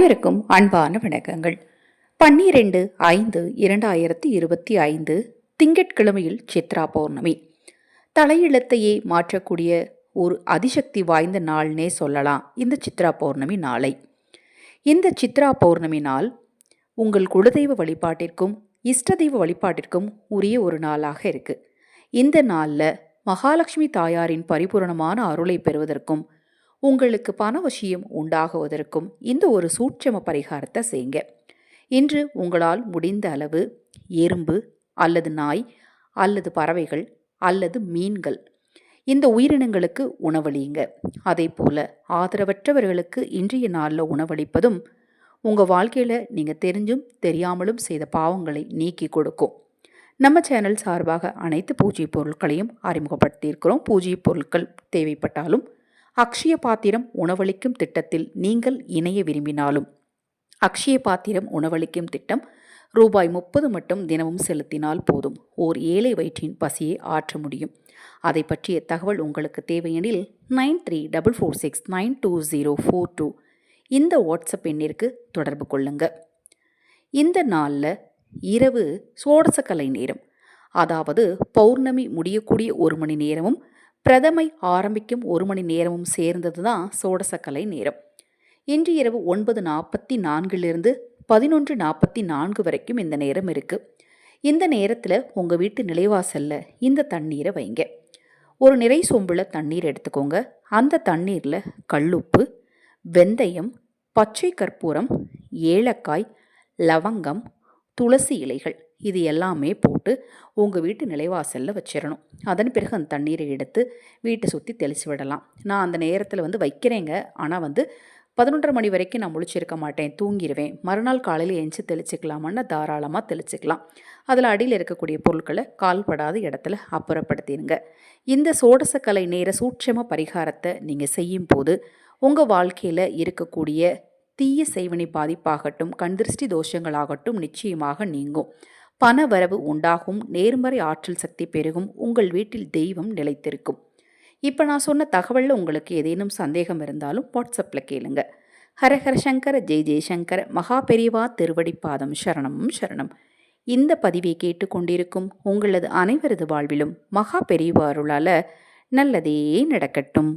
அனைவருக்கும் அன்பான வணக்கங்கள். 12/5/2025 திங்கட்கிழமையில் சித்ரா பௌர்ணமி. தலையெழுத்தையே மாற்றக்கூடிய ஒரு அதிசக்தி வாய்ந்த நாள்னே சொல்லலாம் இந்த சித்ரா பௌர்ணமி நாளை. இந்த சித்ரா பௌர்ணமி நாள் உங்கள் குலதெய்வ வழிபாட்டிற்கும் இஷ்ட தெய்வ வழிபாட்டிற்கும் உரிய ஒரு நாளாக இருக்கு. இந்த நாளில் மகாலட்சுமி தாயாரின் பரிபூரணமான அருளை பெறுவதற்கும் உங்களுக்கு பணவசியம் உண்டாகுவதற்கும் இந்த ஒரு சூட்சம பரிகாரத்தை செய்யுங்க. இன்று உங்களால் முடிந்த அளவு எறும்பு அல்லது நாய் அல்லது பறவைகள் அல்லது மீன்கள் இந்த உயிரினங்களுக்கு உணவளியுங்க. அதே போல் ஆதரவற்றவர்களுக்கு இன்றைய நாளில் உணவளிப்பதும் உங்கள் வாழ்க்கையில் நீங்கள் தெரிஞ்சும் தெரியாமலும் செய்த பாவங்களை நீக்கி கொடுக்கும். நம்ம சேனல் சார்பாக அனைத்து பூஜை பொருட்களையும் அறிமுகப்படுத்தியிருக்கிறோம். பூஜை பொருட்கள் தேவைப்பட்டாலும் அக்ஷய பாத்திரம் உணவளிக்கும் திட்டத்தில் நீங்கள் இணைய விரும்பினாலும் அக்ஷய பாத்திரம் உணவளிக்கும் திட்டம் ரூபாய் 30 மட்டும் தினமும் செலுத்தினால் போதும். ஓர் ஏழை வயிற்றின் பசியை ஆற்ற முடியும். அதை பற்றிய தகவல் உங்களுக்கு தேவையெனில் 9344692042 இந்த வாட்ஸ்அப் எண்ணிற்கு தொடர்பு கொள்ளுங்க. இந்த நாளில் இரவு சோடசக்கலை நேரம், அதாவது பௌர்ணமி முடியக்கூடிய 1 மணி நேரமும் பிரதமை ஆரம்பிக்கும் 1 மணி நேரமும் சேர்ந்தது தான் சோடசக்கலை நேரம். இன்று இரவு 9:44 11:44 வரைக்கும் இந்த நேரம் இருக்குது. இந்த நேரத்தில் உங்கள் வீட்டு நிலைவாசலில் இந்த தண்ணீரை வைங்க. ஒரு நிறை சொம்பில் தண்ணீர் எடுத்துக்கோங்க. அந்த தண்ணீரில் கல்லுப்பு, வெந்தயம், பச்சை கற்பூரம், ஏலக்காய், லவங்கம், துளசி இலைகள் இது எல்லாமே போட்டு உங்கள் வீட்டு நிலைவாசலில் வச்சிடணும். அதன் பிறகு அந்த தண்ணீரை எடுத்து வீட்டை சுற்றி தெளித்து விடலாம். நான் அந்த நேரத்தில் வைக்கிறேங்க. ஆனால் 11:30 மணி வரைக்கும் நான் முழிச்சிருக்க மாட்டேன், தூங்கிடுவேன். மறுநாள் காலையில் எழுந்து தெளிச்சிக்கலாமான்னு தாராளமாக தெளிச்சிக்கலாம். அதில் அடியில் இருக்கக்கூடிய பொருட்களை கால்படாத இடத்துல அப்புறப்படுத்திடுங்க. இந்த சோடசக்கலை நேர சூட்சம பரிகாரத்தை நீங்கள் செய்யும் போது உங்கள் வாழ்க்கையில் இருக்கக்கூடிய தீய செய்வினை பாதிப்பாகட்டும், கண்திருஷ்டி தோஷங்களாகட்டும் நிச்சயமாக நீங்கும். பண வரவு உண்டாகும், நேர்மறை ஆற்றல் சக்தி பெருகும், உங்கள் வீட்டில் தெய்வம் நிலைத்திருக்கும். இப்போ நான் சொன்ன தகவலில் உங்களுக்கு ஏதேனும் சந்தேகம் இருந்தாலும் வாட்ஸ்அப்பில் கேளுங்க. ஹரஹர சங்கர ஜெய் ஜெய்சங்கர மகா பெரியவா திருவடிப்பாதம் சரணம் சரணம். இந்த பதிவை கேட்டுக்கொண்டிருக்கும் உங்களது அனைவரது வாழ்விலும் மகா பெரியவா அருளால் நல்லதே நடக்கட்டும்.